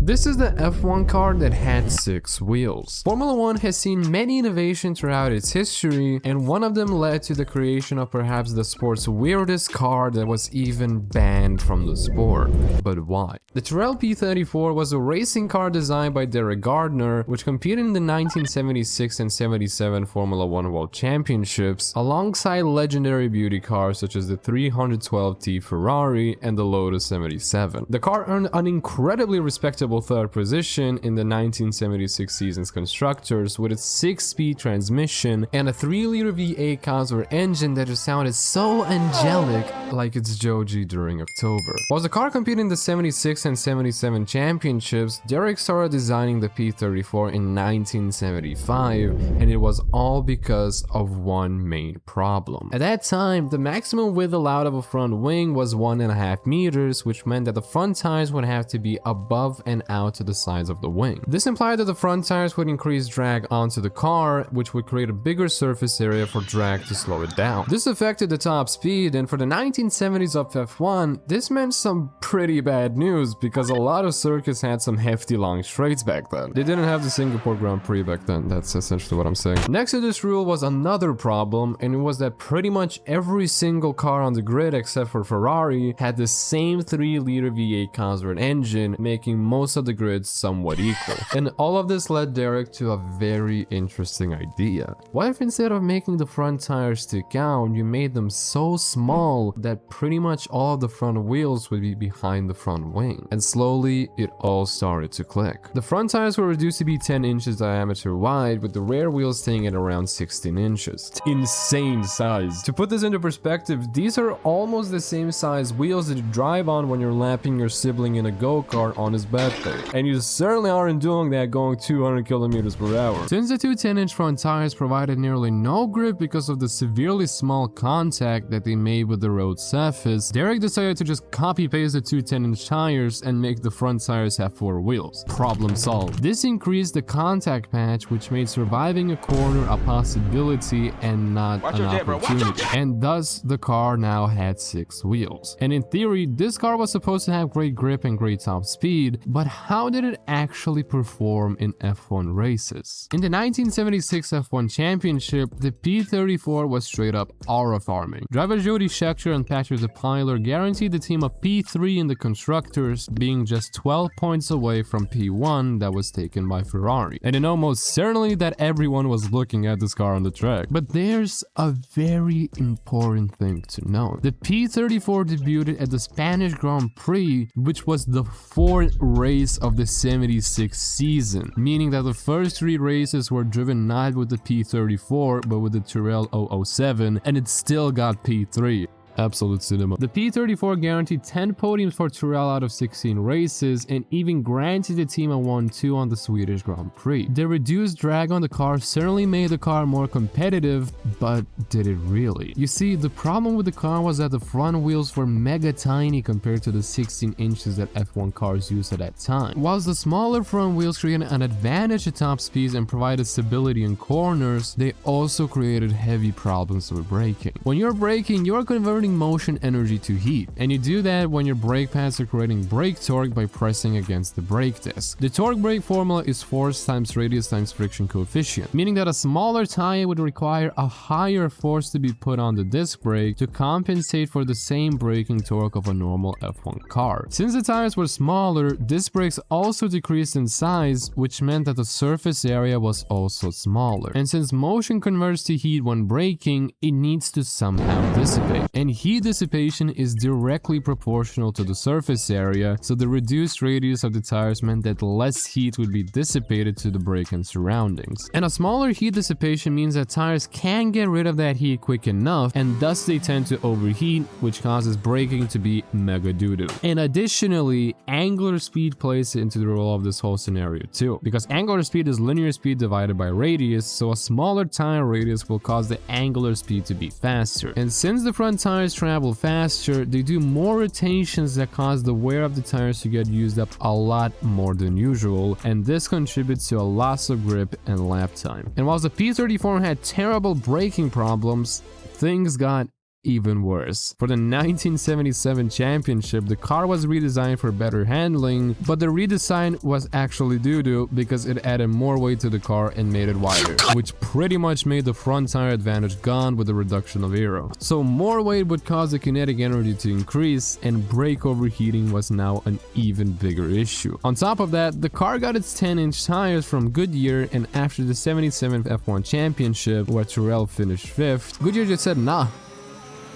This is the F1 car that had 6 wheels. Formula 1 has seen many innovations throughout its history, and one of them led to the creation of perhaps the sport's weirdest car that was even banned from the sport. But why? The Tyrrell P34 was a racing car designed by Derek Gardner, which competed in the 1976 and 77 Formula 1 World Championships, alongside legendary beauty cars such as the 312T Ferrari and the Lotus 77. The car earned an incredibly respectable third position in the 1976 season's constructors with its 6-speed transmission and a 3-liter V8 Cosworth engine that just sounded so angelic, like it's Joji during October. While the car competed in the 76 and 77 championships, Derek started designing the P34 in 1975, and it was all because of one main problem. At that time, the maximum width allowed of a front wing was 1.5 meters, which meant that the front tires would have to be above and out to the sides of the wing. This implied that the front tires would increase drag onto the car, which would create a bigger surface area for drag to slow it down. This affected the top speed, and for the 1970s of F1, this meant some pretty bad news because a lot of circuits had some hefty long straights back then. They didn't have the Singapore Grand Prix back then, that's essentially what I'm saying. Next to this rule was another problem, and it was that pretty much every single car on the grid except for Ferrari had the same 3-liter V8 Cosworth engine, making most of the grids somewhat equal. And all of this led Derek to a very interesting idea. What if instead of making the front tires stick out, you made them so small that pretty much all of the front wheels would be behind the front wing? And slowly, it all started to click. The front tires were reduced to be 10 inches diameter wide, with the rear wheels staying at around 16 inches. Insane size. To put this into perspective, these are almost the same size wheels that you drive on when you're lapping your sibling in a go-kart on his birthday. And you certainly aren't doing that going 200 kilometers per hour. Since the two 10-inch front tires provided nearly no grip because of the severely small contact that they made with the road surface, Derek decided to just copy-paste the two 10-inch tires and make the front tires have 4 wheels. Problem solved. This increased the contact patch, which made surviving a corner a possibility and not an opportunity. And thus, the car now had 6 wheels. And in theory, this car was supposed to have great grip and great top speed, but how did it actually perform in F1 races? In the 1976 F1 Championship, the P34 was straight up aura farming. Driver Jody Scheckter and Patrick DePiler guaranteed the team a P3 in the constructors, being just 12 points away from P1 that was taken by Ferrari. And you know most certainly that everyone was looking at this car on the track. But there's a very important thing to know. The P34 debuted at the Spanish Grand Prix, which was the 4th race of the 76 season, meaning that the first 3 races were driven not with the P34 but with the Tyrrell 007, and it still got P3. Absolute cinema. The P34 guaranteed 10 podiums for Tyrrell out of 16 races and even granted the team a 1-2 on the Swedish Grand Prix. The reduced drag on the car certainly made the car more competitive, but did it really? You see, the problem with the car was that the front wheels were mega tiny compared to the 16 inches that F1 cars used at that time. Whilst the smaller front wheels created an advantage at top speeds and provided stability in corners, they also created heavy problems with braking. When you're braking, you're converting motion energy to heat, and you do that when your brake pads are creating brake torque by pressing against the brake disc. The torque brake formula is force times radius times friction coefficient, meaning that a smaller tire would require a higher force to be put on the disc brake to compensate for the same braking torque of a normal F1 car. Since the tires were smaller, disc brakes also decreased in size, which meant that the surface area was also smaller. And since motion converts to heat when braking, it needs to somehow dissipate. And heat dissipation is directly proportional to the surface area, so the reduced radius of the tires meant that less heat would be dissipated to the brake and surroundings. And a smaller heat dissipation means that tires can't get rid of that heat quick enough, and thus they tend to overheat, which causes braking to be mega doo-doo. And additionally, angular speed plays into the role of this whole scenario too, because angular speed is linear speed divided by radius, so a smaller tire radius will cause the angular speed to be faster. And since the front tires travel faster, they do more rotations that cause the wear of the tires to get used up a lot more than usual, and this contributes to a loss of grip and lap time. And whilst the P34 had terrible braking problems, things got even worse. For the 1977 championship, the car was redesigned for better handling, but the redesign was actually doo-doo because it added more weight to the car and made it wider, which pretty much made the front tire advantage gone with the reduction of aero. So more weight would cause the kinetic energy to increase, and brake overheating was now an even bigger issue. On top of that, the car got its 10-inch tires from Goodyear, and after the 77 F1 championship, where Tyrrell finished 5th, Goodyear just said, nah,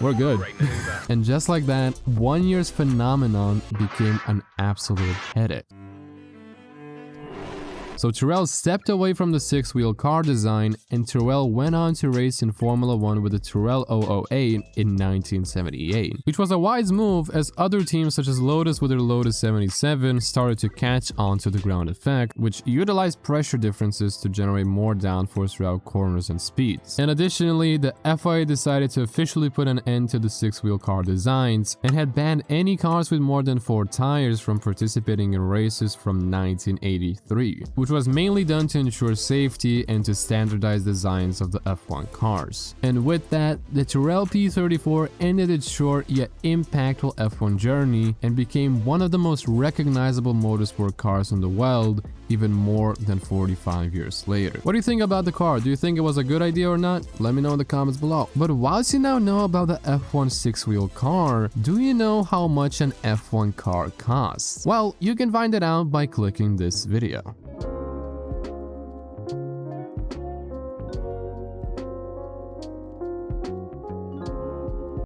we're good. And just like that, 1 year's phenomenon became an absolute headache. So Tyrrell stepped away from the 6-wheel car design, and Tyrrell went on to race in Formula 1 with the Tyrrell 008 in 1978, which was a wise move as other teams such as Lotus with their Lotus 77 started to catch on to the ground effect, which utilized pressure differences to generate more downforce throughout corners and speeds. And additionally, the FIA decided to officially put an end to the 6-wheel car designs and had banned any cars with more than 4 tires from participating in races from 1983. Which was mainly done to ensure safety and to standardize designs of the F1 cars. And with that, the Tyrrell P34 ended its short yet impactful F1 journey and became one of the most recognizable motorsport cars in the world, even more than 45 years later. What do you think about the car? Do you think it was a good idea or not? Let me know in the comments below. But whilst you now know about the F1 6-wheel car, do you know how much an F1 car costs? Well, you can find it out by clicking this video.